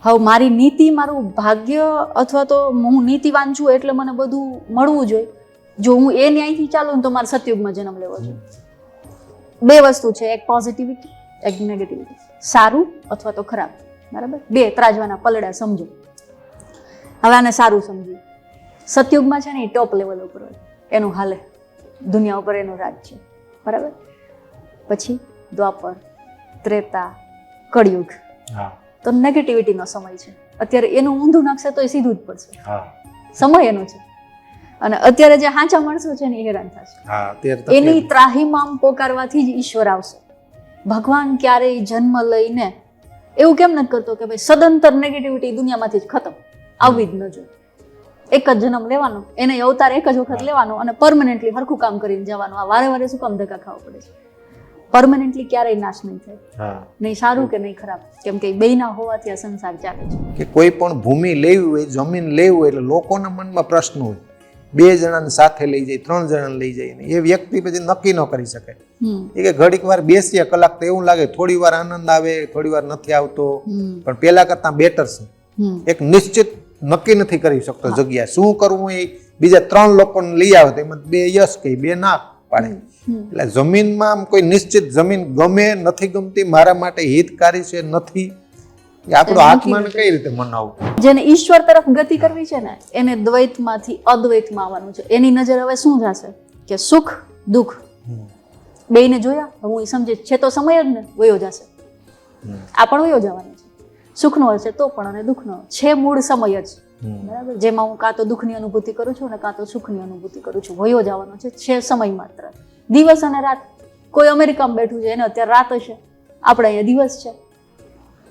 હવે મારી નીતિ, મારું ભાગ્ય, અથવા તો હું નીતિ વાંચું એટલે મને બધું મળવું જોઈએ. જો હું એ ન્યાયથી ચાલું ને તો મારે સતયુગમાં જન્મ લેવો જોઈએ. બે વસ્તુ છે, એક પોઝિટિવિટી, એક નેગેટિવિટી, સારું અથવા તો ખરાબ. બરાબર, બે ત્રાજવાના પલડા સમજો. હવે આને સારું સમજ્યું. સતયુગમાં છે ને એ ટોપ લેવલ ઉપર હોય, એનું હાલે, દુનિયા ઉપર એનું રાજ છે. બરાબર. પછી દ્વાપર, ત્રેતા, કળિયુગ, તો નેગેટિવિટીનો સમય છે. અત્યારે એનું ઊંધું નાખશે તો એ સીધું જ પડશે. સમય એનો છે. અને અત્યારે જે હાચા માણસો છે ને એ હેરાન થશે. એની ત્રાહિમામ પોકારવાથી જ ઈશ્વર આવશે. ભગવાન ક્યારેય જન્મ લઈને એવું કેમ નથી કરતો કે ભાઈ સદંતર નેગેટિવિટી દુનિયામાંથી જ ખતમ, આવવી જ ન જોઈએ. એક જ જન્મ લેવાનો, એને અવતાર એક જ વખત લેવાનો અને પરમનન્ટલી હરખું કામ કરીને જવાનું. આ વારે વારે શું કામ ધક્કા ખાવા પડે છે? પરમનન્ટલી ક્યારેય નાશ નહીં થાય, નહીં સારું કે નહીં ખરાબ, કેમ કે બેયના હોવાથી આ સંસાર ચાલે છે. કે કોઈ પણ ભૂમિ લેવી હોય, જમીન લેવી હોય, એટલે લોકોના મનમાં પ્રશ્ન હોય. 2 જણાને સાથે લઈ જાય, 3 જણાને લઈ જાય, એ વ્યક્તિ પછી નક્કી ન કરી શકે. એ કે ઘડીક વાર બેસીએ કલાક તો એવું લાગે થોડી વાર આનંદ આવે, થોડી વાર નથી આવતો, પણ પેલા કરતા બેટર છે. એક નિશ્ચિત નક્કી નથી કરી શકતો જગ્યા શું કરવું, એ બીજા 3 લોકોને લઈ આવે તો એમાં 2 યસ કહે, 2 ના પાડે. એટલે જમીનમાં કોઈ નિશ્ચિત જમીન ગમે નથી ગમતી, મારા માટે હિતકારી છે નથી, એ આપણો આત્માને કઈ રીતે મનાવવું? જેને ઈશ્વર તરફ ગતિ કરવી છે ને એને દ્વૈતમાંથી અદ્વૈતમાં આવવાનું છે. એની નજર હવે શું જશે કે સુખ દુઃખ બેયને જોયા, હું એ સમજે છે તો સમય જ ને વયો જશે. આ પણ વયો જવાનો છે. સુખનો હશે તો પણ અને દુઃખનો છે, મૂળ સમય જ. બરાબર, જેમાં હું કાં તો દુઃખની અનુભૂતિ કરું છું અને કાં તો સુખની અનુભૂતિ કરું છું. વયો જવાનો છે સમય માત્ર. દિવસ અને રાત. કોઈ અમેરિકામાં બેઠું છે એને અત્યારે રાત હશે, આપણે અહીંયા દિવસ છે.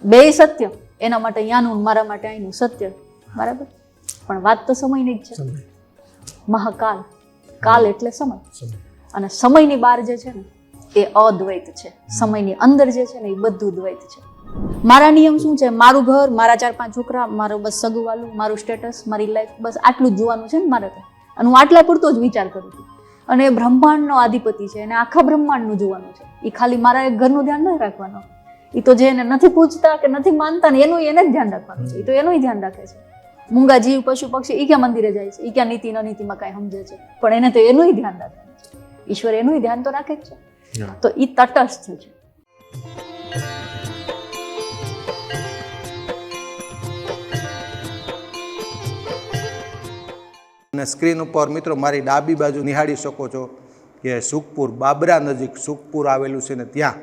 બે સત્ય, એના માટે અહીંયાનું, મારા માટે અહીંનું સત્ય. બરાબર, પણ વાત તો સમયની જ છે. મહાકાલ, કાલ એટલે સમય, અને સમયની બહાર જે છે ને એ અદ્વૈત છે. સમયની અંદર જે છે ને એ બધું દ્વૈત છે. મારા નિયમ શું છે? મારું ઘર, મારા 4-5 છોકરા, મારો બસ સગુવાલું, મારું સ્ટેટસ, મારી લાઈફ, બસ આટલું જ જોવાનું છે ને મારે તો. અને હું આટલા પૂરતો જ વિચાર કરું છું. અને એ બ્રહ્માંડનો અધિપતિ છે, એને આખા બ્રહ્માંડનું જોવાનું છે. એ ખાલી મારા એક ઘરનું ધ્યાન ન રાખવાનું. એ તો જે એને નથી પૂછતા કે નથી માનતા ને એનું એને જ ધ્યાન રાખવાનું છે. એ તો એનું ધ્યાન રાખે છે. મૂંગા જીવ, પશુ પક્ષી, એ ક્યાં મંદિરે જાય છે, એ ક્યાં નીતિ અનીતિમાં કાંઈ સમજે છે, પણ એને તો એનું ધ્યાન રાખવાનું છે. ઈશ્વર એનું ધ્યાન તો રાખે જ છે. તો એ તટસ્થ છે. અને સ્ક્રીન ઉપર મિત્રો મારી ડાબી બાજુ નિહાળી શકો છો કે સુખપુર, બાબરા નજીક સુખપુર આવેલું છે ને ત્યાં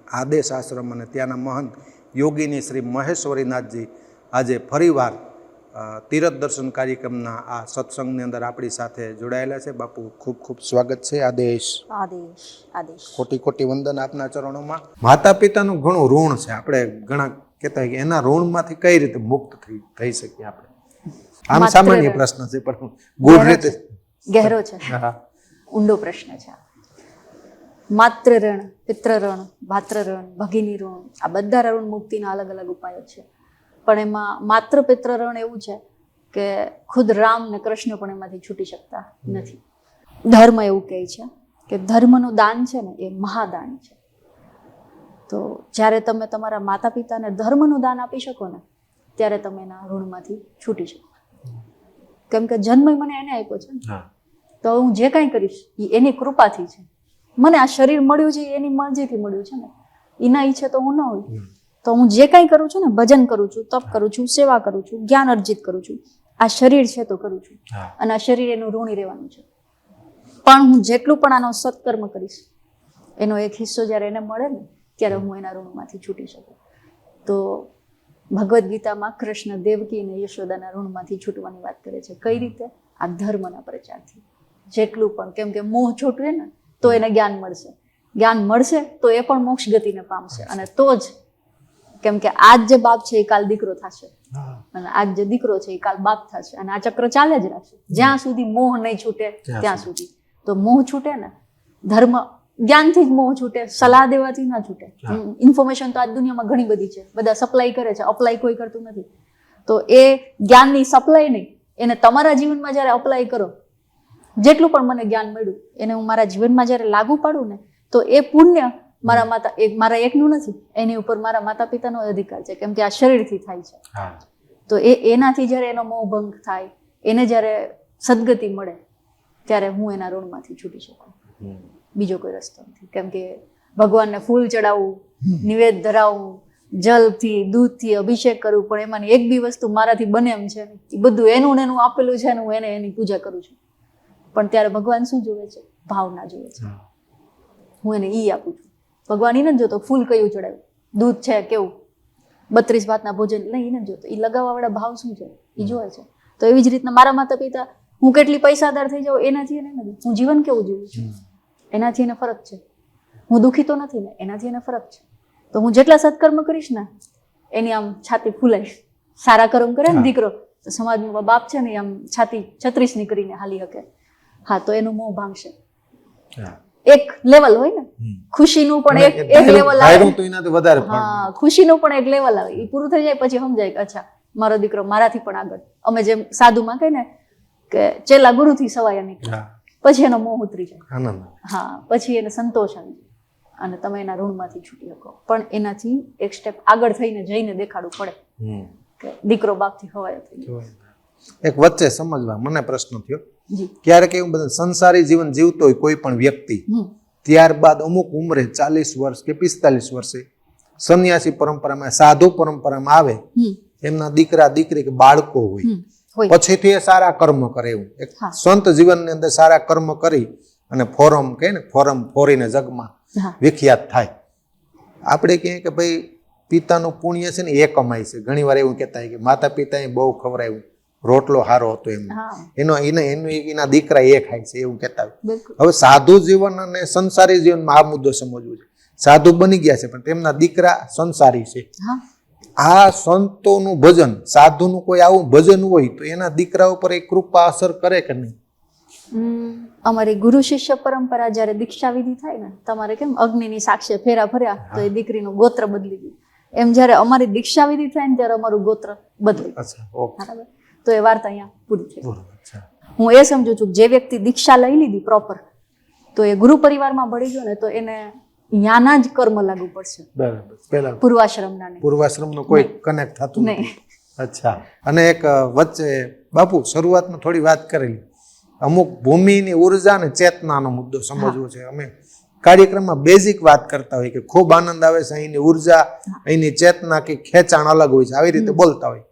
આદેશ આશ્રમ અને ત્યાંના મહંત યોગીની શ્રી મહેશ્વરીનાથજી આજે ફરીવાર તીરથ દર્શન કાર્યક્રમના આ સત્સંગની અંદર આપણી સાથે જોડાયેલા છે. બાપુ ખૂબ ખૂબ સ્વાગત છે. આદેશ. આદેશ. આદેશ. કોટી કોટી વંદન આપના ચરણોમાં. માતા પિતાનું ઘણું ઋણ છે. આપણે ઘણા કહેતા હોય કે એના ઋણમાંથી કઈ રીતે મુક્ત થઈ શકીએ આપણે? આમ સામાન્ય પ્રશ્ન છે પણ ગૂઢ રીતે ગહેરો છે, ઊંડો પ્રશ્ન છે. માત્ર ઋણ, પિતૃ ઋણ, ભાતૃ ઋણ, ભગીની ઋણ, આ બધા ઋણ મુક્તિના અલગ અલગ ઉપાયો છે. પણ એમાં માત્ર પિતૃ ઋણ એવું છે કે ખુદ રામ ને કૃષ્ણ પણ એમાંથી છૂટી શકતા નથી. ધર્મ એવું કહે છે કે ધર્મનું દાન છે ને એ મહાદાન છે. તો જ્યારે તમે તમારા માતા પિતાને ધર્મનું દાન આપી શકો ને ત્યારે તમે એના ઋણમાંથી છૂટી શકો. કેમ કે જન્મ મને એને આપ્યો છે ને, તો હું જે કાંઈ કરીશ એ એની કૃપાથી છે. મને આ શરીર મળ્યું છે એની મરજીથી મળ્યું છે ને, એના ઈચ્છે તો હું ન હોય. તો હું જે કાંઈ કરું છું ને, ભજન કરું છું, તપ કરું છું, સેવા કરું છું, જ્ઞાન અર્જિત કરું છું, આ શરીર છે તો કરું છું. અને આ શરીર એનું ઋણી રહેવાનું છે. પણ હું જેટલું પણ આનો સત્કર્મ કરીશ એનો એક હિસ્સો જ્યારે એને મળે ને ત્યારે હું એના ઋણમાંથી છૂટી શકું. તો ભગવદ્ ગીતામાં કૃષ્ણ દેવકી અને યશોદાના ઋણમાંથી છૂટવાની વાત કરે છે. કઈ રીતે? આ ધર્મના પ્રચારથી. જેટલું પણ, કેમ કે મોહ છૂટવે ને તો એને જ્ઞાન મળશે, જ્ઞાન મળશે તો એ પણ મોક્ષ ગતિને પામશે. અને તો જ, કેમ કે આજ જે બાપ છે એ કાલ દીકરો થશે, અને આજ જે દીકરો છે એ કાલ બાપ થશે, અને આ ચક્ર ચાલે જ રાખશે જ્યાં સુધી મોહ નહીં છૂટે ત્યાં સુધી. તો મોહ છૂટે ને, ધર્મ જ્ઞાનથી જ મોહ છૂટે, સલાહ દેવાથી ના છૂટે. ઇન્ફોર્મેશન તો આજ દુનિયામાં ઘણી બધી છે, બધા સપ્લાય કરે છે, અપ્લાય કોઈ કરતું નથી. તો એ જ્ઞાનની સપ્લાય નહીં, એને તમારા જીવનમાં જ્યારે અપ્લાય કરો, જેટલું પણ મને જ્ઞાન મળ્યું એને હું મારા જીવનમાં જ્યારે લાગુ પાડું ને તો એ પુણ્ય મારા એકનું નથી, એની ઉપર મારા માતા પિતાનો અધિકાર છે, કેમ કે આ શરીરથી થાય છે. તો એનાથી જ્યારે એનો મોહ ભંગ થાય, એને જ્યારે સદગતિ મળે, ત્યારે હું એના ઋણમાંથી છૂટી શકું. બીજો કોઈ રસ્તો નથી, કેમ કે ભગવાનને ફૂલ ચડાવવું, નિવેદ ધરાવવું, જલથી દૂધથી અભિષેક કરવું, પણ એમાંની એક બી વસ્તુ મારાથી બને એમ છે, એ બધું એનું ને એનું આપેલું છે ને હું એની પૂજા કરું છું. પણ ત્યારે ભગવાન શું જોવે છે? ભાવના જોવે છે. હું એને ઈ આપું છું. ભગવાન ઈ નથી જોતો ફૂલ કયું ચડાવ્યું, દૂધ છે કેવું, 32 ભાતના ભોજન નહીં, ઈ નથી જોતો. એ લગાવવા વાળા ભાવ શું છે એ જોવે છે. તો એવી જ રીતના મારા માતા પિતા, હું કેટલી પૈસાદાર થઈ જાઉં એનાથી એને નથી, હું જીવન કેવું જીવું છું એનાથી એને ફરક છે. હું દુઃખી તો નથી ને, એનાથી એને ફરક છે. તો હું જેટલા સત્કર્મ કરીશ ને એની આમ છાતી ફૂલાઈશ. સારા કર્મ કરે ને દીકરો તો સમાજમાં બાપ છે ને આમ છાતી 36 કરીને હાલી શકે. હા, તો એનું મોહ ભાંગશે. એક લેવલ હોય ને, ખુશીનું પણ એક લેવલ આવે. હા, ખુશીનું પણ એક લેવલ આવે. એ પૂરું થઈ જાય પછી સમજાય કે અચ્છા મારો દીકરો મારાથી પણ આગળ. અમે જેમ સાધુમાં કહે ને કે ચેલા ગુરુથી સવાયા નીકળે, પછી એનો મોહ ઉતરી જાય. હા, પછી એને સંતોષ આવી જાય અને તમે એના ઋણમાંથી છૂટી શકો. પણ એનાથી એક સ્ટેપ આગળ થઈને જઈને દેખાડવું પડે કે દીકરો બાપથી હવાયો થઈ ગયો. એક વચ્ચે સમજવા મને પ્રશ્ન થયો, ક્યારેક એવું બધા સંસારી જીવન જીવતો હોય કોઈ પણ વ્યક્તિ, ત્યારબાદ અમુક ઉંમરે 40 વર્ષ કે 45 વર્ષે સંન્યાસી પરંપરામાં, સાધુ પરંપરામાં આવે, એમના દીકરા દીકરી કે બાળકો હોય, પછીથી એ સારા કર્મ કરે. એવું એક સંત જીવનની અંદર સારા કર્મ કરી અને ફોરમ કહે ને, ફોરમ ફોરીને જગમાં વિખ્યાત થાય. આપણે કહીએ કે ભાઈ પિતાનું પુણ્ય છે ને એ કમાય છે. ઘણી વાર એવું કહેતા કે માતા પિતાએ બહુ ખવડાવ્યું, રોટલો હારો હતો એના દીકરા એ ખાય છે, એવું કહેતા હોય. હવે સાધુ જીવન અને સંસારી જીવનમાં આ મુદ્દો સમજવો છે. સાધુ બની ગયા છે પણ તેમના દીકરા સંસારી છે. આ સંતોનું ભજન, સાધુનું કોઈ આવું ભજન હોય તો એના દીકરા ઉપર એ કૃપા અસર કરે કે નહીં? અમારી ગુરુ શિષ્ય પરંપરા જ્યારે દીક્ષા વિધિ થાય ને, તમારે કેમ અગ્નિની સાક્ષી ફેરા ફર્યા તો એ દીકરીનું ગોત્ર બદલી ગયું, એમ જ્યારે અમારી દીક્ષા વિધિ થાય ને ત્યારે અમારું ગોત્ર બદલી. બરાબર? તો એ વાર્તા અહીંયા પૂરી થઈ. હું એ સમજુ છું જે વ્યક્તિ દીક્ષા લઈ લીધી પ્રોપર, તો એ ગુરુ પરિવારમાં ભળી ગયો ને તો એને યાના જ કર્મ લાગુ પડશે. બરાબર. પૂર્વાશ્રમનો કોઈ કનેક્ટ થતું નહીં. અચ્છા. અને એક વચ્ચે બાપુ શરૂઆતમાં થોડી વાત કરેલી, અમુક ભૂમિની ઉર્જા અને ચેતનાનો મુદ્દો સમજવો છે. અમે કાર્યક્રમમાં બેઝિક વાત કરતા હોય કે ખૂબ આનંદ આવે છે, અહીંની ઉર્જા, અહીંની ચેતના કે ખેંચાણ અલગ હોય છે, આવી રીતે બોલતા હોય.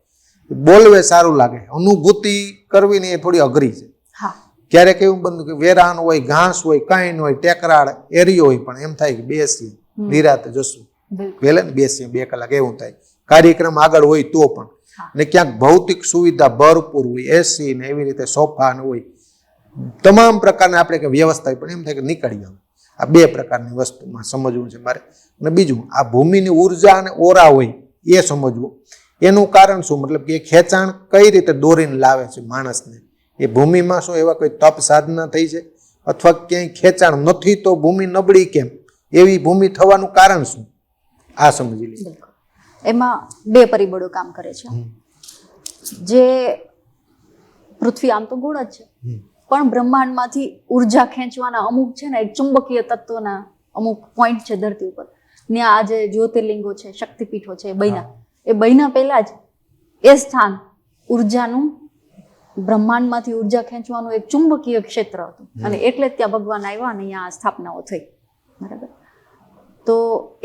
બોલવે સારું લાગે, અનુભૂતિ કરવી ને એ થોડી અઘરી છે. ક્યારેક એવું બનતું કે વેરાન હોય, ઘાસ હોય, કાંઈ હોય, ટેકરાળ એરિયો હોય, પણ એમ થાય કે બેસીએ નિરાતે જશું, વહેલે ને બેસીએ 2 કલાક, એવું થાય. કાર્યક્રમ આગળ હોય તો પણ, ને ક્યાંક ભૌતિક સુવિધા ભરપૂર હોય, એસી ને એવી રીતે સોફા ને હોય, તમામ પ્રકારની આપણે કે વ્યવસ્થા હોય, પણ એમ થાય કે નીકળી આવે. આ 2 પ્રકારની વસ્તુમાં સમજવું છે મારે. અને બીજું, આ ભૂમિની ઉર્જા અને ઓરા હોય એ સમજવું. એનું કારણ શું? મતલબ કે એ ખેંચાણ કઈ રીતે દોરીને લાવે છે માણસને? એ ભૂમિમાં શું એવા કોઈ તપ સાધના થઈ છે, અથવા ક્યાંય ખેંચાણ નથી તો ભૂમિ નબળી કેમ? એવી ભૂમિ થવાનું કારણ શું? આ સમજી લઈએ. એમાં 2 પરિબળો કામ કરે છે. જે પૃથ્વી આમ તો ગોળ જ છે, પણ બ્રહ્માંડમાંથી ઉર્જા ખેંચવાના અમુક છે ને એક ચુંબકીય તત્વના અમુક પોઈન્ટ છે ધરતી ઉપર. ત્યાં આજે જ્યોતિર્લિંગો છે, શક્તિપીઠો છે, એ બન્યા પહેલા જ એ સ્થાન ઉર્જાનું, બ્રહ્માંડમાંથી ઉર્જા ખેંચવાનું એક ચુંબકીય ક્ષેત્ર હતું, અને એટલે જ ત્યાં ભગવાન આવ્યા અને અહીંયા સ્થાપનાઓ થઈ. બરાબર? તો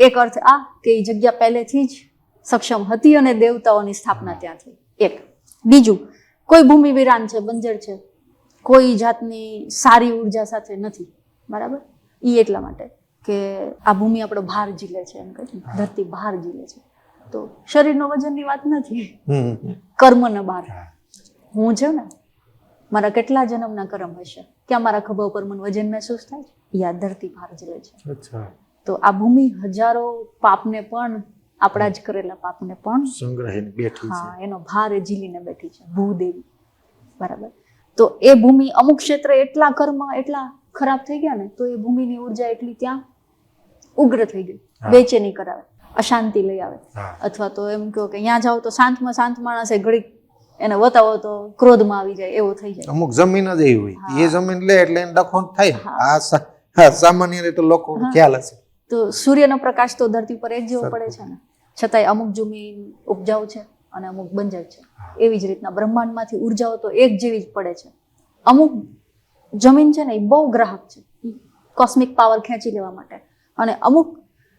એક અર્થ આ કે એ જગ્યા પહેલેથી જ સક્ષમ હતી અને દેવતાઓની સ્થાપના ત્યાં થઈ. એક. બીજું, કોઈ ભૂમિ વિરાન છે, બંજર છે, કોઈ જાતની સારી ઉર્જા સાથે નથી. બરાબર? એ એટલા માટે કે આ ભૂમિ આપણો ભાર ઝીલે છે, એમ કહે છે, ધરતી ભાર ઝીલે છે. તો શરીરનો વજનની વાત નથી, કર્મનો ભાર. હું છે ને, મારા કેટલા જન્મના કર્મ હશે, ક્યાં મારા ખભા ઉપર મને વજન મહેસૂસ થાય છે? યા ધરતી ભાર ઝીલે છે. તો આ ભૂમિ હજારો પાપને પણ, આપણા જ કરેલા પાપને પણ સંગ્રહીને બેઠી છે. એનો ભાર એ ઝીલીને બેઠી છે, ભૂદેવી. બરાબર? તો એ ભૂમિ અમુક ક્ષેત્રે એટલા કર્મ એટલા ખરાબ થઈ ગયા ને, તો એ ભૂમિની ઉર્જા એટલી ત્યાં ઉગ્ર થઈ ગઈ, બેચેની કરાવે, અશાંતિ લઈ આવે. અથવા તો એમ કહો કે અહીંયા જાઓ તો શાંતમાં શાંત માણસે ઘડીક એને બતાવો તો ક્રોધમાં આવી જાય, એવું થઈ જાય. અમુક જમીન જ એવી હોય, એ જમીન લે એટલે એને ડખો થાય. આ સામાન્ય રીતે લોકો ખ્યાલ હશે. તો સૂર્યનો પ્રકાશ તો ધરતી પર એક જેવો પડે છે ને, છતાંય અમુક જમીન ઉપજાઉ છે અને અમુક બંજર છે. એવી જ રીતના બ્રહ્માંડમાંથી ઉર્જાઓ તો એક જેવી જ પડે છે. અમુક જમીન છે ને એ બહુ ગ્રાહક છે કોસ્મિક પાવર ખેંચી લેવા માટે, અને અમુક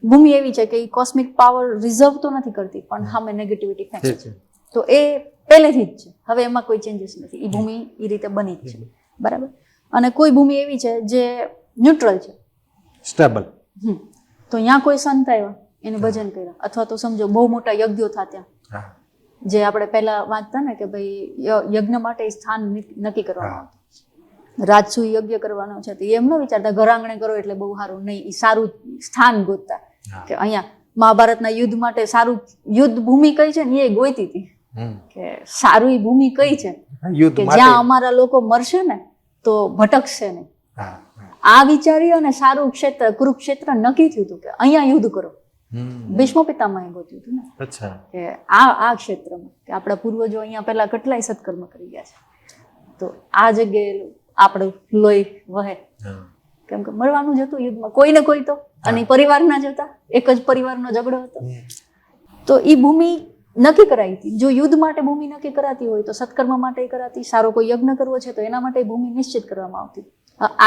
ભૂમિ એવી છે કે એ કોસ્મિક પાવર રિઝર્વ તો નથી કરતી પણ સામે નેગેટિવિટી ખેંચે છે. તો એ પહેલેથી જ છે, હવે એમાં કોઈ ચેન્જીસ નથી. એ ભૂમિ એ રીતે બની જ છે, બરાબર. અને કોઈ ભૂમિ એવી છે જે ન્યુટ્રલ છે, સ્ટેબલ. તો અહીંયા કોઈ સંત આવ્યા એને ભજન કર્યા, અથવા તો સમજો બહુ મોટા યજ્ઞો થયા, જે આપણે પહેલા વાંચતા ને કે ભાઈ યજ્ઞ માટે સ્થાન નક્કી કરવામાં આવતું. રાજસુ યજ્ઞ કરવાનો છે તો એમ ન વિચારતા ઘર આંગણે કરો એટલે બહુ સારું, નહીં, એ સારું સ્થાન ગોતતા કે અહીંયા મહાભારતના યુદ્ધ માટે સારું યુદ્ધ ભૂમિ કઈ છે ને એ ગોઈતી હતી કે સારું એ ભૂમિ કઈ છે કે જ્યાં અમારા લોકો મરશે ને તો ભટકશે નહીં. આ વિચારી અને સારું ક્ષેત્ર કુરુક્ષેત્ર નક્કી થયું હતું કે અહીંયા યુદ્ધ કરો. ભીષ્મ પિતામહે ગોત્યું હતું ને કે આ ક્ષેત્રમાં કે આપણા પૂર્વજો અહીંયા પહેલા કેટલાય સત્કર્મ કરી ગયા છે, તો આ જગ્યાએ આપણું લોહી વહે. કેમ કે મરવાનું જ હતું યુદ્ધમાં, કોઈ ને કોઈ તો, અને પરિવારના જ હતા, એક જ પરિવારનો ઝઘડો હતો. તો એ ભૂમિ નક્કી કરાઈ હતી. જો યુદ્ધ માટે ભૂમિ નક્કી કરાતી હોય તો સત્કર્મ માટે કરાતી, સારો કોઈ યજ્ઞ કરવો છે તો એના માટે ભૂમિ નિશ્ચિત કરવામાં આવતી.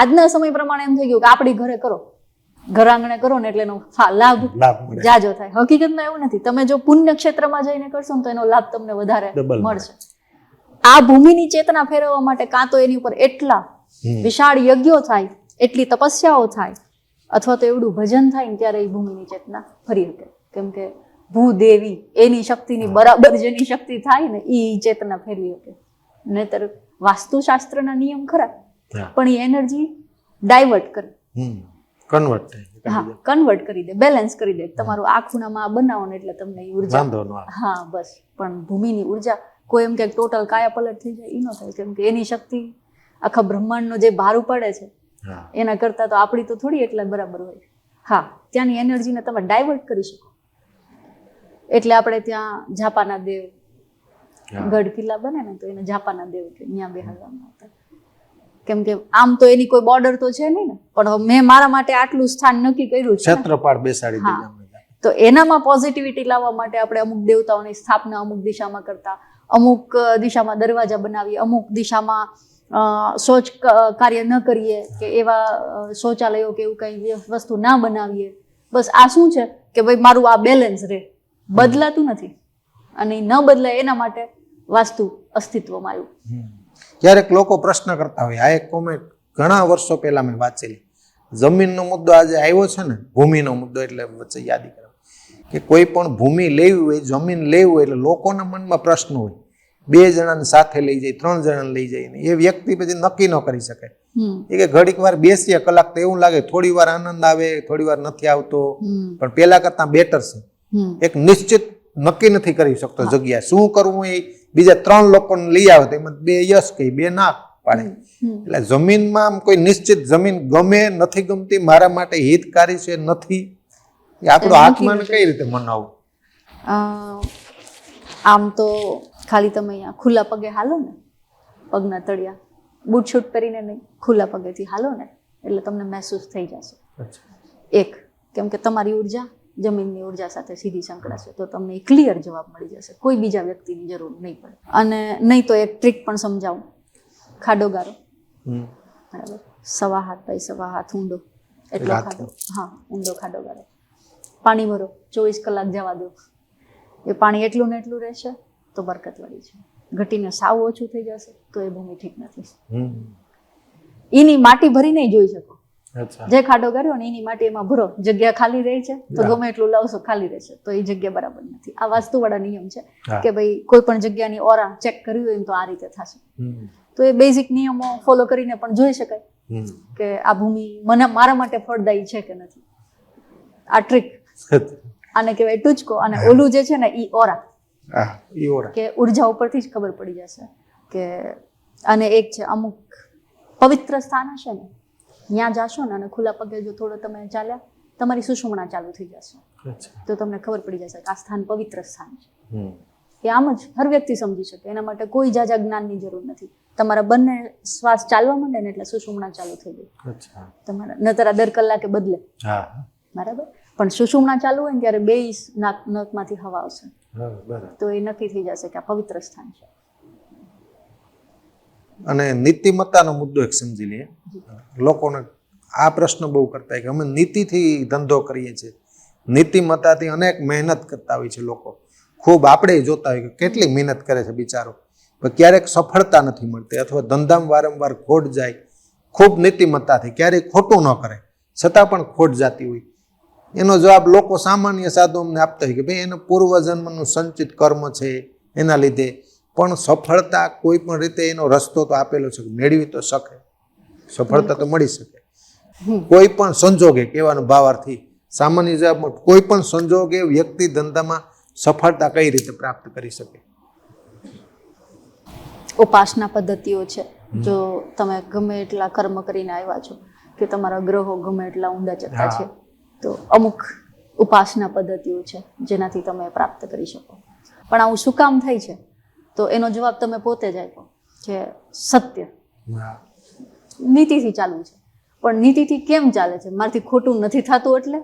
આજના સમય પ્રમાણે એમ થઈ ગયું કે આપણી ઘરે કરો, ઘર આંગણે કરો ને એટલે એનો લાભ જાજો થાય. હકીકતમાં એવું નથી. તમે જો પુણ્ય ક્ષેત્રમાં જઈને કરશો ને તો એનો લાભ તમને વધારે મળશે. આ ભૂમિની ચેતના ફેરવવા માટે કાં તો એની ઉપર એટલા વિશાળ યજ્ઞો થાય, એટલી તપસ્યાઓ થાય, અથવા તો એવડું ભજન થાય ને ત્યારે એ ભૂમિની ચેતના ફરી શકે. કેમ કે ભૂદેવી એની શક્તિની બરાબર જેની શક્તિ થાય ને એ ચેતના ફેરવી શકે. નહીતર વાસ્તુશાસ્ત્રના નિયમ ખરા પણ એ એનર્જી ડાયવર્ટ કરે, કન્વર્ટ કરી દે, બેલેન્સ કરી દે. તમારું આ ખૂણામાં બનાવો ને એટલે તમને એ ઉર્જા, હા બસ. પણ ભૂમિની ઉર્જા કોઈ એમ કે ટોટલ કાયા પલટ થઈ જાય એ ન થાય. કેમ કે એની શક્તિ આખા બ્રહ્માંડનો જે ભાર ઉપાડે છે એના કરતા તો આપણી તો થોડી એટલા બરાબર હોય. હા, ત્યાંની એનર્જીને તમે ડાયવર્ટ કરી શકો. એટલે આપણે ત્યાં ઝાપાના દેવ, ગઢ કિલ્લા બને ને તો એને ઝાપાના દેવ કે ત્યાં બેહાડવામાં આવતા. કેમ કે આમ તો એની કોઈ બોર્ડર તો છે નહીં ને, પણ મેં મારા માટે આટલું સ્થાન નક્કી કર્યું છે, ક્ષેત્રપાળ બેસાડી દીધા. તો એનામાં પોઝિટિવિટી લાવવા માટે આપણે અમુક દેવતાઓની સ્થાપના અમુક દિશામાં કરતા, અમુક દિશામાં દરવાજા બનાવીએ, અમુક દિશામાં શૌચ કાર્ય ન કરીએ કે એવા શૌચાલયો કે એવું કંઈ વસ્તુ ના બનાવીએ. બસ આ શું છે કે ભાઈ મારું આ બેલેન્સ રહે, બદલાતું નથી, અને ન બદલાય એના માટે વાસ્તુ અસ્તિત્વમાં આવ્યું. ક્યારેક લોકો પ્રશ્ન કરતા હોય, આ એક કોમેન્ટ ઘણા વર્ષો પહેલા મેં વાંચેલી, જમીનનો મુદ્દો આજે આવ્યો છે ને, ભૂમિનો મુદ્દો, એટલે વચ્ચે યાદી કરો કે કોઈ પણ ભૂમિ લેવી હોય, જમીન લેવી હોય એટલે લોકોના મનમાં પ્રશ્ન હોય. 2 જણાને સાથે લઈ જાય, 3 જણાને લઈ જાય, એ વ્યક્તિ પછી નક્કી ન કરી શકે. એ કે ઘડીક વાર બેસીએ કલાક તો એવું લાગે થોડી વાર આનંદ આવે, થોડી વાર નથી આવતો, પણ પેલા કરતા બેટર છે. એક નિશ્ચિત નક્કી નથી કરી શકતો જગ્યા શું કરવું, એ બીજા 3 લોકોને લઈ આવે તો એમાં 2 યસ કહે, 2 ના પાડે. એટલે જમીનમાં કોઈ નિશ્ચિત જમીન ગમે નથી ગમતી, મારા માટે હિતકારી છે નથી, એ આપણો આત્માને કઈ રીતે મનાવવું? આમ તો ખાલી તમે અહીંયા ખુલ્લા પગે હાલો ને, પગના તળિયા બૂટ શૂટ કરીને નહીં, ખુલ્લા પગેથી હાલો ને એટલે તમને મહેસૂસ થઈ જશે. એક, કેમ કે તમારી ઉર્જા જમીનની ઉર્જા સાથે સીધી સંકળાશે, તો તમને ક્લિયર જવાબ મળી જશે, કોઈ બીજા વ્યક્તિની જરૂર નહીં પડે. અને નહીં તો એક ટ્રીક પણ સમજાવું. ખાડો ગારો, બરાબર, 1.5 હાથ બાય 1.5 હાથ ઊંડો એટલો ખાડો, હા ઊંડો ખાડો ગારો, પાણી ભરો, 24 કલાક જવા દો. એ પાણી એટલું ને એટલું રહેશે તો બરકતવાળી છે, ઘટીને સાવ ઓછું થઈ જશે તો એ ભૂમિ ઠીક નથી. એની માટી ભરી નહીં જોઈ શકો. જે ખાડો કર્યો ને એની માટી એમાં ભરો, જગ્યા ખાલી રહી છે તો ગમે એટલું લાવશો ખાલી રહેશે, તો એ જગ્યા બરાબર નથી. આ વાસ્તુવાળા નિયમ છે કે ભાઈ કોઈ પણ જગ્યાની ઓરા ચેક કરવી હોય તો આ રીતે થશે. તો એ બેઝિક નિયમો ફોલો કરીને પણ જોઈ શકાય કે આ ભૂમિ મારા માટે ફળદાયી છે કે નથી. આ ટ્રીક આને કહેવાય ટૂચકો. અને ઓલું જે છે ને ઈ ઓરા, કે ઉર્જા ઉપરથી જ ખબર પડી જશે કે. અને એક છે અમુક પવિત્ર સ્થાન હશે ને, ત્યાં જાશો ને અને ખુલ્લા પગે જો થોડો તમે ચાલ્યા, તમારી સુષુમ્ણા ચાલુ થઈ જશે, તો તમને ખબર પડી જશે કે આ સ્થાન પવિત્ર સ્થાન છે. એ આમ જ હર વ્યક્તિ સમજી શકે. એના માટે કોઈ જાજા જ્ઞાનની જરૂર નથી. તમારા બંને શ્વાસ ચાલવા માંડે ને એટલે સુષુમ્ણા ચાલુ થઈ ગઈ તમારા, નતર દર કલાકે બદલે. બરાબર. પણ સુષુમ્ના ચાલુ હોય ને ત્યારે બે નખમાંથી હવા આવશે, બરાબર. તો એ નક્કી થઈ જશે કે આ પવિત્ર સ્થાન છે. અને નીતિમત્તાનો મુદ્દો એક સમજી લઈએ. લોકોને આ પ્રશ્ન બહુ કરતા હોય કે અમે નીતિથી ધંધો કરીએ છીએ, નીતિમત્તાથી અનેક મહેનત કરતા હોય છે લોકો. ખૂબ આપણે જોતા હોય કે કેટલી મહેનત કરે છે બિચારો, પણ ક્યારેક સફળતા નથી મળતી, અથવા ધંધામાં વારંવાર ખોટ જાય. ખૂબ નીતિમત્તાથી ક્યારેય ખોટું ન કરે છતાં પણ ખોટ જતી હોય. એનો જવાબ લોકો સામાન્ય સાધુ અમને આપતા હોય કે ભાઈ એનો પૂર્વજન્મનું સંચિત કર્મ છે, એના લીધે. પણ સફળતા કોઈ પણ રીતે એનો રસ્તો તો આપેલો છે, મેળવી તો શકે, સફળતા તો મળી શકે. કોઈ પણ સંજોગે, કહેવાનો ભાવાર્થી સામાન્ય જવાબ, કોઈ પણ સંજોગે વ્યક્તિ ધંધામાં સફળતા કઈ રીતે પ્રાપ્ત કરી શકે? ઉપાસના પદ્ધતિઓ છે. જો તમે ગમે એટલા કર્મ કરીને આવ્યા છો, કે તમારા ગ્રહો ગમે એટલા ઊંડા જતા છે, તો અમુક ઉપાસના પદ્ધતિઓ છે જેનાથી તમે પ્રાપ્ત કરી શકો. પણ આવું શું કામ થાય છે? તો એનો જવાબ તમે પોતે જ આપ્યો કે સત્ય નીતિથી ચાલુ છે. પણ નીતિથી કેમ ચાલે છે? મારાથી ખોટું નથી થતું. એટલે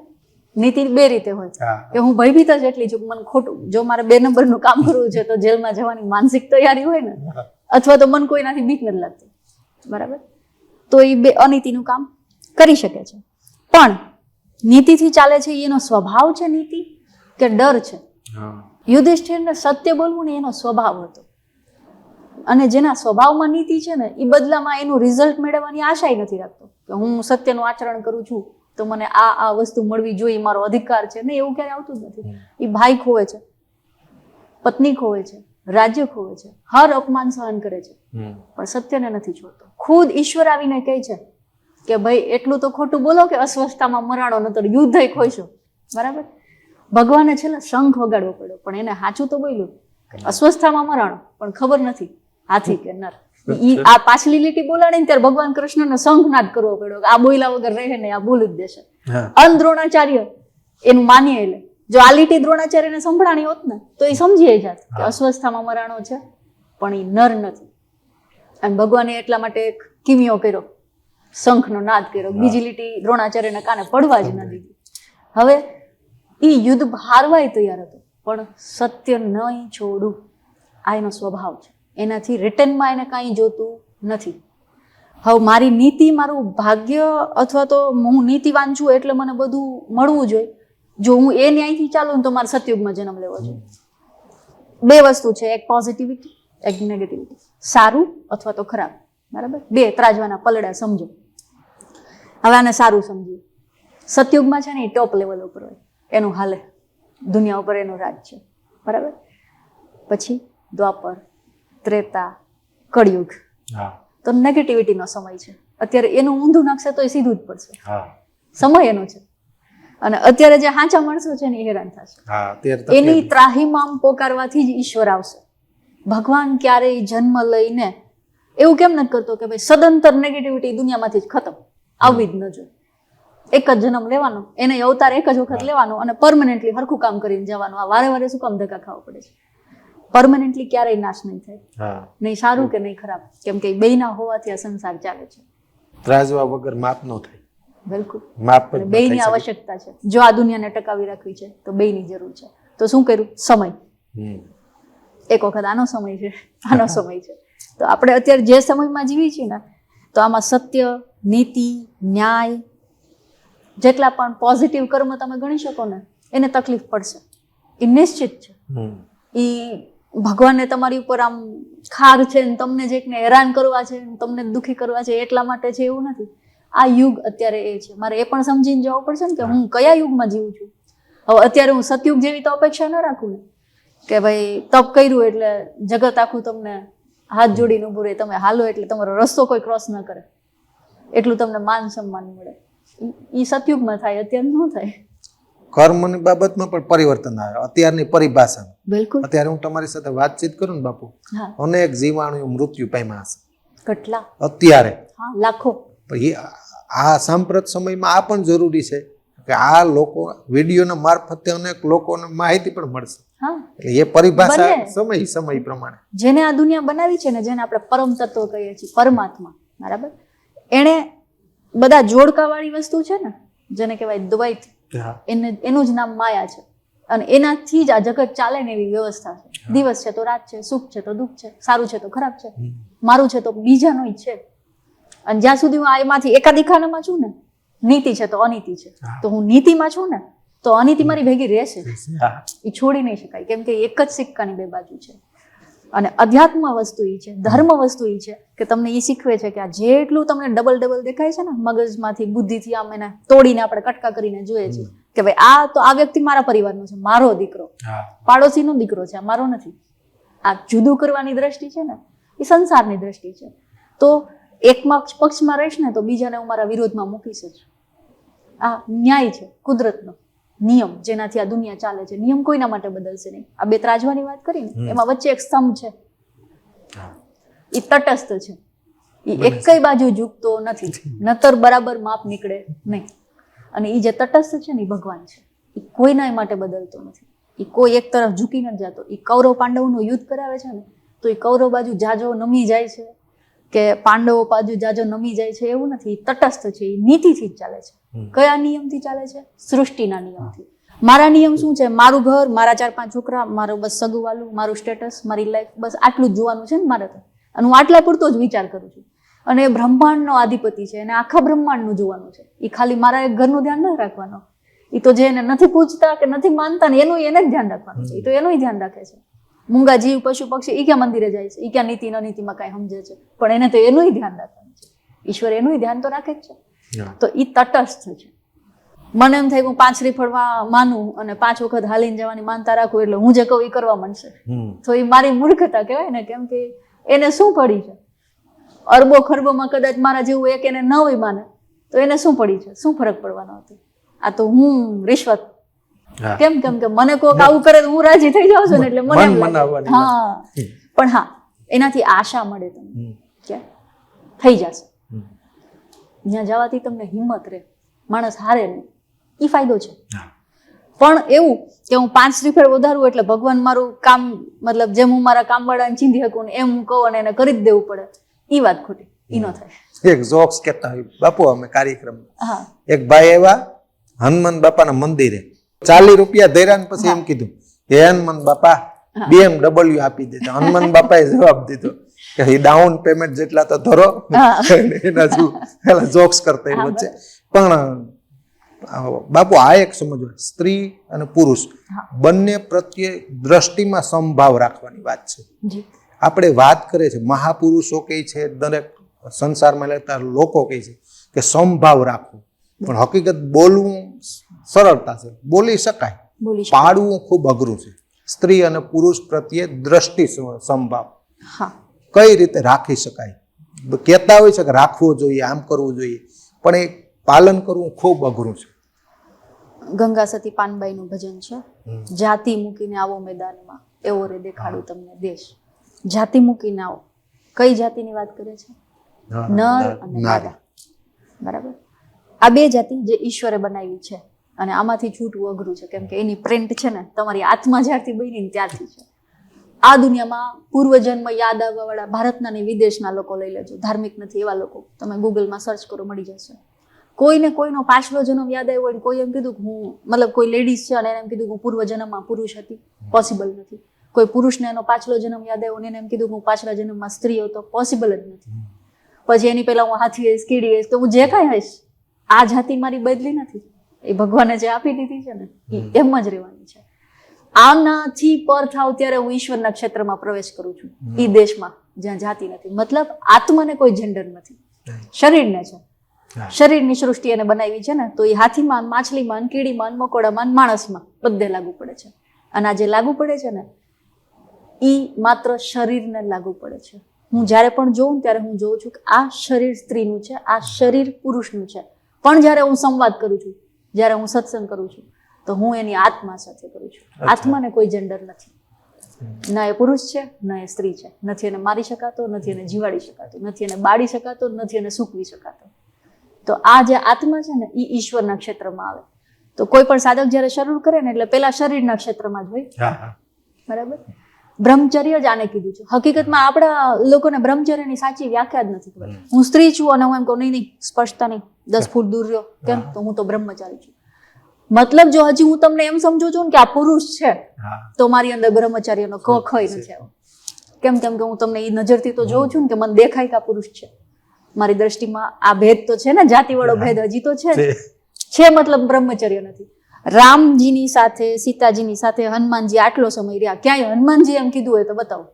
નીતિ બે રીતે હોય કે હું ભયભીત જ એટલી છું, મને ખોટું, જો મારે 2 નંબરનું કામ કરવું છે તો જેલમાં જવાની માનસિક તૈયારી હોય ને, અથવા તો મન કોઈનાથી બીક નથી લાગતી, બરાબર, તો એ બે અનીતિનું કામ કરી શકે છે. પણ નીતિથી ચાલે છે એનો સ્વભાવ છે નીતિ કે ડર છે? યુધિષ્ઠિરને સત્ય બોલવું ને એનો સ્વભાવ હતો, અને જેના સ્વભાવમાં નીતિ છે ને એ બદલામાં એનું રિઝલ્ટ મેળવવાની આશાય નથી રાખતો કે હું સત્યનું આચરણ કરું છું તો મને આ વસ્તુ મળવી જોઈએ, મારો અધિકાર છે. નહીં, એવું ક્યારે આવતું જ નથી. એ ભાઈ ખોવે છે, પત્ની ખોવે છે, રાજ્ય ખોવે છે, હર અપમાન સહન કરે છે, પણ સત્યને નથી છોડતો. ખુદ ઈશ્વર આવીને કહે છે કે ભાઈ એટલું તો ખોટું બોલો કે અસ્વસ્થતામાં મરાણો, નતર યુદ્ધ ખોઈશો, બરાબર. ભગવાને છેલ્લે શંખ વગાડવો પડ્યો, પણ એને સાચું તો બોલ્યું કે અસ્વસ્થતામાં મરાણો, પણ ખબર નથી હાથી કે નર. આ પાછલી લીટી બોલાડી ને ત્યારે ભગવાન કૃષ્ણને શંખનાદ કરવો પડ્યો કે આ બોલ્યા વગર રહે ને, આ બોલી જ દેશે. દ્રોણાચાર્ય એનું માનીએ લે. જો આ લીટી દ્રોણાચાર્યને સંભળાણી હોત ને તો એ સમજી જાત કે અસ્વસ્થતામાં મરાણો છે, પણ એ નર નથી. અને ભગવાને એટલા માટે એક કિમિયો કર્યો, શંખનો નાદ કર્યો. બીજી લીટી દ્રોણાચાર્યને કાને પડવા જ ન દીધી. હવે એ યુદ્ધ હારવાય તૈયાર હતો, પણ સત્ય નહીં છોડું, આ એનો સ્વભાવ છે. એનાથી રિટર્નમાં એને કાંઈ જોતું નથી. હવે મારી નીતિ, મારું ભાગ્ય, અથવા તો હું નીતિવાન છું એટલે મને બધું મળવું જોઈએ. જો હું એ ન્યાયથી ચાલું ને તો મારે સતયુગમાં જન્મ લેવો જોઈએ. 2 વસ્તુ છે, એક પોઝિટિવિટી, એક નેગેટિવિટી, સારું અથવા તો ખરાબ, બરાબર. 2 ત્રાજવાના પલડા સમજો. હવે આને સારું સમજીએ. સતયુગમાં છે ને એ ટોપ લેવલ ઉપર હોય, એનું હાલે, દુનિયા ઉપર એનું રાજ છે, બરાબર. પછી દ્વાપર, ત્રેતા, કળિયુગ, તો નેગેટિવિટીનો સમય છે. અત્યારે એનું ઊંધું નાખશે તો એ સીધું જ પડશે, સમય એનો છે. અને અત્યારે જે હાચા માણસો છે ને એ હેરાન થશે. એની ત્રાહીમામ પોકારવાથી જ ઈશ્વર આવશે. ભગવાન ક્યારેય જન્મ લઈને એવું કેમ નથી કરતો કે ભાઈ સદંતર નેગેટિવિટી દુનિયામાંથી જ ખતમ, આવવી જ ન જોઈએ. એક જ જન્મ લેવાનો, એને અવતાર એક જ વખત લેવાનો અને પરમનન્ટલી હરખું કામ કરીને જવાનું. આ વારે વારે શું કામ ધક્કા ખાવા પડે છે? પરમનન્ટલી ક્યારેય નાશ નહીં થાય, નહીં સારું કે નહીં ખરાબ, કેમ કે બેયના હોવાથી આ સંસાર ચાલે છે. ત્રાજવા વગર માપ ન થાય. બિલકુલ, માપ બેયની આવશ્યકતા છે. જો આ દુનિયાને ટકાવી રાખવી છે તો બેયની જરૂર છે. તો શું કર્યું? સમય. એક વખત આનો સમય છે, આનો સમય છે. તો આપણે અત્યારે જે સમયમાં જીવી છીએ ને, તો આમાં સત્ય, નીતિ, ન્યાય, જેટલા પણ પોઝિટિવ કર્મ તમે ગણી શકો ને, એને તકલીફ પડશે, એ નિશ્ચિત છે. એ ભગવાનને તમારી ઉપર આમ ખાર છે ને તમને જે એકને હેરાન કરવા છે, તમને દુઃખી કરવા છે એટલા માટે છે એવું નથી. આ યુગ અત્યારે એ છે. મારે એ પણ સમજીને જવું પડશે ને કે હું કયા યુગમાં જીવું છું. હવે અત્યારે હું સતયુગ જેવી તો અપેક્ષા ન રાખું ને કે ભાઈ તપ કર્યું એટલે જગત આખું તમને હાથ જોડીને ઊભું રહે, તમે હાલો એટલે તમારો રસ્તો કોઈ ક્રોસ ન કરે, એટલું તમને માન સન્માન મળે. એ સતયુગમાં થાય, અત્યારે ન થાય. કર્મની બાબતમાં પણ પરિવર્તન આવે અત્યારની પરિભાષા. બિલકુલ. અત્યારે હું તમારી સાથે વાતચીત કરું ને બાપુ, અનેક જીવાણુ મૃત્યુ પામ્યા હશે. કેટલા? અત્યારે લાખો. આ સાંપ્રત સમયમાં આ પણ જરૂરી છે કે આ લોકો વિડીયોના મારફતે અનેક લોકોને માહિતી પણ મળશે. એટલે એ પરિભાષા સમય પ્રમાણે જેને આ દુનિયા બનાવી છે ને, જેને આપણે પરમ તત્વ કહીએ છીએ, પરમાત્મા, બરાબર, એને બધા જોડકાવાળી વસ્તુ છે ને, જેને કહેવાય દ્વૈત, હા. એનું જ નામ માયા છે. અને એનાથી જ આ જગત ચાલે ને એવી વ્યવસ્થા છે. દિવસ છે તો રાત છે, સુખ છે તો દુઃખ છે, સારું છે તો ખરાબ છે, મારું છે તો બીજાનું જ છે. અને જ્યાં સુધી હું એમાંથી એકાદી ખાનામાં છું ને, નીતિ છે તો અનીતિ છે, તો હું નીતિમાં છું ને તો અનીતિ મારી ભેગી રહેશે, એ છોડી નહીં શકાય, કેમ કે એક જ સિક્કાની બે બાજુ છે. અને અધ્યાત્મ વસ્તુ એ છે, ધર્મ વસ્તુ એ છે કે તમને એ શીખવે છે કે આ જેટલું તમને ડબલ દેખાય છે ને, મગજમાંથી બુદ્ધિથી આમ એને તોડીને આપણે કટકા કરીને જોઈએ છીએ કે ભાઈ આ તો આ વ્યક્તિ મારા પરિવારનો છે, મારો દીકરો, પાડોશીનો દીકરો છે, આ મારો નથી. આ જુદું કરવાની દ્રષ્ટિ છે ને એ સંસારની દ્રષ્ટિ છે. તો એકમાં પક્ષમાં રહીશ ને તો બીજાને હું મારા વિરોધમાં મૂકીશ જ. આ ન્યાય છે, કુદરતનો નિયમ, જેનાથી આ દુનિયા ચાલે છે. નિયમ કોઈના માટે બદલશે નહીં. આ બે ત્રાજવાની વાત કરી ને, એમાં વચ્ચે એક સ્તંભ છે, એ તટસ્થ છે, એ એક કઈ બાજુ ઝૂકતો નથી, નતર બરાબર માપ નીકળે નહીં. અને એ જે તટસ્થ છે ને એ ભગવાન છે, એ કોઈના માટે બદલતો નથી, એ કોઈ એક તરફ ઝૂકી નથી જતો. એ કૌરવ પાંડવનું યુદ્ધ કરાવે છે ને તો એ કૌરવ બાજુ જાજો નમી જાય છે કે પાંડવો બાજુ જાજો નમી જાય છે એવું નથી. તટસ્થ છે, એ નીતિથી જ ચાલે છે. કયા નિયમથી ચાલે છે? સૃષ્ટિના નિયમથી. મારા નિયમ શું છે? મારું ઘર, મારા 4-5 છોકરા, મારું બસ સગુવાલું, મારું સ્ટેટસ, મારી લાઈફ, બસ આટલું જ જોવાનું છે ને મારે તો. અને હું આટલા પૂરતો જ વિચાર કરું છું. અને એ બ્રહ્માંડનો અધિપતિ છે, એને આખા બ્રહ્માંડનું જોવાનું છે. એ ખાલી મારા એક ઘરનું ધ્યાન નથી રાખવાનું. એ તો જે એને નથી પૂછતા કે નથી માનતા ને એનું એને જ ધ્યાન રાખવાનું છે. એ તો એનું ધ્યાન રાખે છે. મૂંગા જીવ, પશુ પક્ષી, એ ક્યાં મંદિરે જાય છે? એ ક્યાં નીતિ અનીતિમાં કાંઈ સમજે છે? પણ એને તો એનું ધ્યાન રાખવાનું છે. ઈશ્વર એનું ધ્યાન તો રાખે જ છે. તો એ તટસ્થ છે. મને એમ થાય હું 5 શ્રીફળમાં માનું અને 5 વખત હાલીને જવાની માનતા રાખું એટલે હું જે કહું એ કરવા માંડશે, તો એ મારી મૂર્ખતા કહેવાય ને. કેમ કે એને શું પડી છે? અરબો ખરબોમાં કદાચ મારા જેવું એક એને ન હોય માને તો એને શું પડી છે? શું ફરક પડવાનો હતો? આ તો હું રિશ્વત. કેમ કે મને કોઈક આવું કરે તો હું રાજી થઈ જાઉં છું ને, એટલે મને એમ લાગે. હા, પણ હા, એનાથી આશા મળે તમને કે થઈ જશે. ત્યાં જવાથી તમને હિંમત રહે, માણસ હારે નહીં, એ ફાયદો છે. પણ એવું કે હું 5 શ્રીફળ વધારું એટલે ભગવાન મારું કામ, મતલબ જેમ હું મારા કામવાળાને ચીંધી શકું ને એમ હું કહું અને એને કરી જ દેવું પડે, એ વાત ખોટી. એ ન થાય. એક જોક્સ કહેતા હોય બાપુ અમે કાર્યક્રમમાં, એક ભાઈ આવ્યા હનુમાન બાપાના મંદિરે, 40 રૂપિયા ધર્યા ને પછી એમ કીધું હે હનુમાન બાપા BMW આપી દેતા. હનુમાન બાપાએ જવાબ દીધો કે ડાઉન પેમેન્ટ જેટલા તો ધરો. એના શું જોક્સ કરતા એ વચ્ચે. પણ બાપુ આ એક સમજવું, સ્ત્રી અને પુરુષ બંને પ્રત્યે દ્રષ્ટિમાં સમભાવ રાખવાની વાત છે. આપણે વાત કરે છે, મહાપુરુષો કહે છે, દરેક સંસારમાં લેતા લોકો કહે છે કે સમભાવ રાખવું. પણ હકીકત બોલવું સરળતા છે, બોલી શકાય, પાડવું ખૂબ અઘરું છે. સ્ત્રી અને પુરુષ પ્રત્યે દ્રષ્ટિ સમભાવ કઈ રીતે રાખી શકાય? કહેતા હોય છે કે રાખવું જોઈએ, આમ કરવું જોઈએ, પણ એ પાલન કરવું ખૂબ અઘરું છે. ગંગા સતી પાનબાઈનું ભજન છે, જાતિ મૂકીને આવો મેદાનમાં, એવો રે દેખાડું તમને દેશ. જાતિ મૂકીને આવો. કઈ જાતિની વાત કરે છે? નર અને નારી. બરાબર. આ બે જાતિ જે ઈશ્વરે બનાવી છે, અને આમાંથી છૂટવું અઘરું છે, કેમ કે એની પ્રિન્ટ છે ને તમારી આત્મા જ્યારથી બની ને ત્યારથી છે. આ દુનિયામાં પૂર્વજન્મ યાદ આવવા વાળા ભારતના ને વિદેશના લોકો લઈ લેજો, ધાર્મિક નથી એવા લોકો, તમે ગૂગલમાં સર્ચ કરો મળી જશે. કોઈને કોઈનો પાછલો જન્મ યાદ આવ્યો હોય, કોઈ એમ કીધું કે હું, મતલબ કોઈ લેડીઝ છે અને એને એમ કીધું કે હું પૂર્વજન્મમાં પુરુષ હતી, પોસિબલ નથી. કોઈ પુરુષને એનો પાછલો જન્મ યાદ આવ્યો અને એને એમ કીધું કે હું પાછલા જન્મમાં સ્ત્રી હતો, પોસિબલ જ નથી. પછી એની પહેલા હું હાથી હઈશ, કીડી હઈશ, તો હું જે કાંઈ હઈશ, આ જાતિ મારી બદલી નથી. એ ભગવાને જે આપી દીધી છે ને એ એમ જ રહેવાની છે. આનાથી પર થાવ ત્યારે હું ઈશ્વરના ક્ષેત્રમાં પ્રવેશ કરું છું, એ દેશમાં જ્યાં જાતિ નથી. મતલબ આત્માને કોઈ જેન્ડર નથી, શરીરને છે. શરીરની સૃષ્ટિ એને બનાવી છે ને, તો એ હાથીમાં, માછલીમાં, કીડીમાં, મકોડામાં, માણસમાં બધે લાગુ પડે છે. અને આ જે લાગુ પડે છે ને એ માત્ર શરીરને લાગુ પડે છે. હું જ્યારે પણ જોઉં ત્યારે હું જોઉં છું કે આ શરીર સ્ત્રીનું છે, આ શરીર પુરુષનું છે. પણ જ્યારે હું સંવાદ કરું છું, જ્યારે હું સત્સંગ કરું છું, તો હું એની આત્મા સાથે કરું છું. આત્માને કોઈ જેન્ડર નથી. ના એ પુરુષ છે, ના એ સ્ત્રી છે. નથી એને મારી શકાતો, નથી એને જીવાડી શકાતો, નથી એને બાળી શકાતો, નથી એને સૂકવી શકાતો. તો આ જે આત્મા છે ને એ ઈશ્વરના ક્ષેત્રમાં આવે. તો કોઈ પણ સાધક જ્યારે શરૂ કરે ને એટલે પેલા શરીરના ક્ષેત્રમાં જ હોય. બરાબર. બ્રહ્મચર્ય જ આને કીધું છે. હકીકતમાં આપણા લોકોને બ્રહ્મચર્યની સાચી વ્યાખ્યા જ નથી ખબર. હું સ્ત્રી છું અને હું એમ કહું નહીં, સ્પર્શતા નહીં, 10 ફૂટ દૂર રહ્યો, કેમ? તો હું તો બ્રહ્મચારી છું. મતલબ જો હજી હું તમને એમ સમજુ છું ને કે આ પુરુષ છે હા તો મારી અંદર બ્રહ્મચાર્યનો ખય નથી આવ્યો. કેમ કેમ કે હું તમને એ નજરથી તો જોઉં છું ને કે મને દેખાય કે આ પુરુષ છે. મારી દ્રષ્ટિમાં આ ભેદ તો છે ને, જાતિવાળો ભેદ હજી તો છે છે મતલબ બ્રહ્મચર્ય નથી. રામજીની સાથે, સીતાજીની સાથે હનુમાનજી આટલો સમય રહ્યા, ક્યાંય હનુમાનજી એમ કીધું હોય તો બતાવો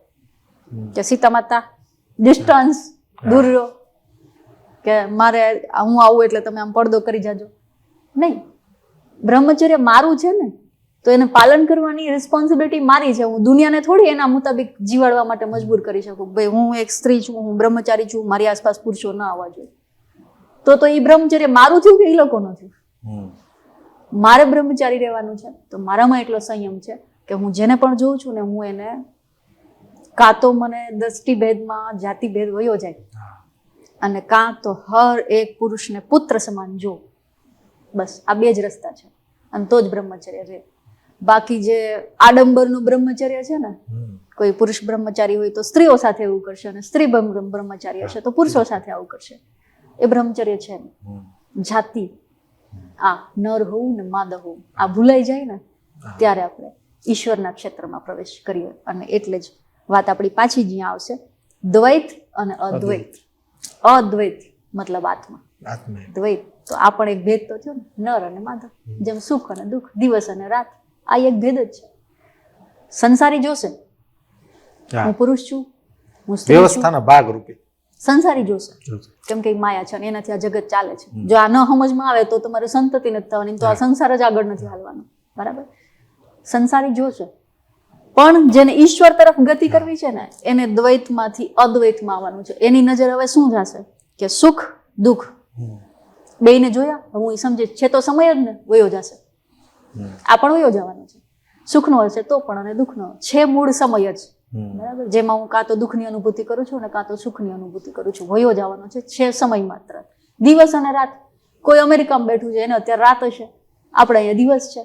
કે સીતા માતા ડિસ્ટન્સ, દૂર રહો, કે મારે હું આવું એટલે તમે આમ પડદો કરી જાજો. નહીં, બ્રહ્મચર્ય મારું છે ને તો એને પાલન કરવાની રિસ્પોન્સિબિલિટી મારી છે. હું દુનિયાને થોડી એના મુતાબિક જીવાડવા માટે મજબૂર કરી શકું. ભાઈ હું એક સ્ત્રી છું, હું બ્રહ્મચારી છું, મારી આસપાસ પુરુષો ન આવવા જોઈએ. તો એ બ્રહ્મચર્ય મારું થયું કે એ લોકોનું થયું? મારે બ્રહ્મચારી રહેવાનું છે તો મારામાં એટલો સંયમ છે કે હું જેને પણ જોઉં છું ને હું એને કાં તો મને દ્રષ્ટિભેદમાં જાતિભેદ વયો જાય અને કાં તો હર એક પુરુષને પુત્ર સમાન જો. બસ આ બે જ રસ્તા છે અને તો જ બ્રહ્મચર્ય રહે. બાકી જે આડંબરનું બ્રહ્મચર્ય છે ને, કોઈ પુરુષ બ્રહ્મચારી હોય તો સ્ત્રીઓ સાથે એવું કરશે અને સ્ત્રી બ્રહ્મચારી હશે તો પુરુષો સાથે આવું કરશે. એ બ્રહ્મચર્ય છે ને. જાતિ, આ નર હોવું ને માદ હોવું, આ ભૂલાઈ જાય ને ત્યારે આપણે ઈશ્વરના ક્ષેત્રમાં પ્રવેશ કરીએ. અને એટલે જ વાત આપણી પાછી જ્યાં આવશે, દ્વૈત અને અદ્વૈત. અદ્વૈત મતલબ આત્મા, દ્વૈત તો આ પણ એક ભેદ તો થયો ને, નર અને માધવ. જેમ સુખ અને દુઃખ, દિવસ અને રાત, આ એક ભેદ જ છે. સંસારી જોશે હું પુરુષ છું, હું સ્ત્રી છું, વ્યવસ્થાના ભાગ રૂપે સંસારી જોશે કેમ કે માયા છે અને એનાથી આ જગત ચાલે છે. જો આ ન સમજમાં આવે તો તમારે સંતતિ નથી થવાની, તો આ સંસાર જ આગળ નથી હાલવાનો. બરાબર? સંસારી જોશે, પણ જેને ઈશ્વર તરફ ગતિ કરવી છે ને એને દ્વૈતમાંથી અદ્વૈતમાં આવવાનું છે. એની નજર હવે શું જશે કે સુખ દુઃખ બેયને જોયા, હું એ સમજે છે તો સમય જ ને વયો જશે. આ પણ વયો જવાનો છે. સુખનો હશે તો પણ અને દુઃખનો છે, મૂળ સમય જ. બરાબર? જેમાં હું કાં તો દુઃખની અનુભૂતિ કરું છું અને કાં તો સુખની અનુભૂતિ કરું છું. વયો જવાનો છે સમય માત્ર. દિવસ અને રાત. કોઈ અમેરિકામાં બેઠું છે એને અત્યારે રાત હશે, આપણે અહીંયા દિવસ છે.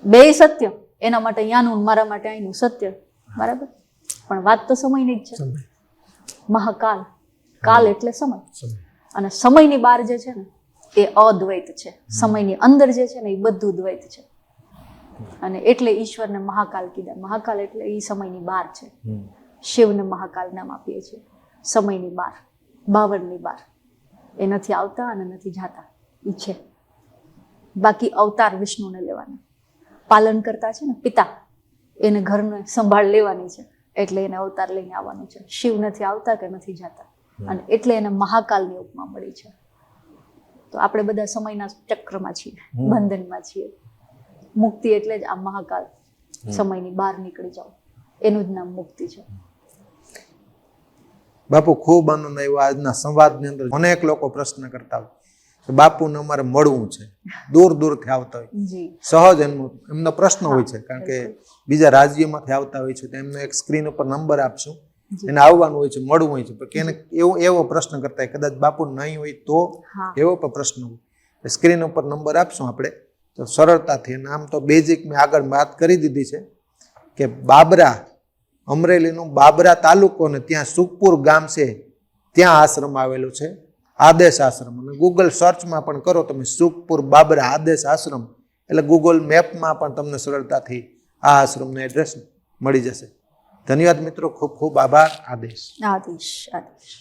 બે સત્ય, એના માટે અહીંયાનું, મારા માટે અહીંનું સત્ય. બરાબર? પણ વાત તો સમયની જ છે. મહાકાલ, કાલ એટલે સમય, અને સમયની બહાર જે છે ને એ અદ્વૈત છે. સમયની અંદર જે છે ને એ બધું દ્વૈત છે. અને એટલે ઈશ્વરને મહાકાલ કીધા. મહાકાલ એટલે એ સમયની બહાર છે. શિવને મહાકાલ નામ આપીએ છીએ. સમયની બહાર, બાવળની બહાર. એ નથી આવતા અને નથી જાતા, એ છે. બાકી અવતાર વિષ્ણુને લેવાના, પાલન કરતા છે ને પિતા, એને ઘરને સંભાળ લેવાની છે એટલે એને અવતાર લઈને આવવાનું છે. શિવ નથી આવતા કે નથી જાતા, અને એટલે એને મહાકાલની ઉપમા મળી છે. તો આપણે બધા સમયના ચક્રમાં છીએ, બંધનમાં છીએ. મુક્તિ એટલે જ આ મહાકાલ, સમયની બહાર નીકળી જાઓ, એનું જ નામ મુક્તિ છે. બાપુ ખૂબ આનંદ આવ્યો આજના સંવાદની અંદર. અનેક લોકો પ્રશ્ન કરતા હોય કે બાપુને અમારે મળવું છે, દૂર દૂરથી આવતા હોય, સહજ એમનો પ્રશ્ન હોય છે, કારણ કે બીજા રાજ્યમાંથી આવતા હોય છે, તો એમનો એક સ્ક્રીન ઉપર નંબર આપશું, એને આવવાનું હોય છે, મળવું હોય છે. પણ એને એવો પ્રશ્ન કરતા હોય, કદાચ બાપુ નહીં હોય તો એવો પણ પ્રશ્ન હોય, સ્ક્રીન ઉપર નંબર આપશું આપણે તો સરળતાથી. અને આમ તો બેઝિક મેં આગળ વાત કરી દીધી છે કે બાબરા, અમરેલીનું બાબરા તાલુકો ને ત્યાં સુખપુર ગામ છે, ત્યાં આશ્રમ આવેલો છે, આદેશ આશ્રમ. અને ગૂગલ સર્ચમાં પણ કરો તમે સુખપુર બાબરા આદેશ આશ્રમ, એટલે ગૂગલ મેપમાં પણ તમને સરળતાથી આ આશ્રમનું એડ્રેસ મળી જશે. ધન્યવાદ મિત્રો, ખૂબ ખૂબ આભાર. આદેશ. આદેશ. આદેશ.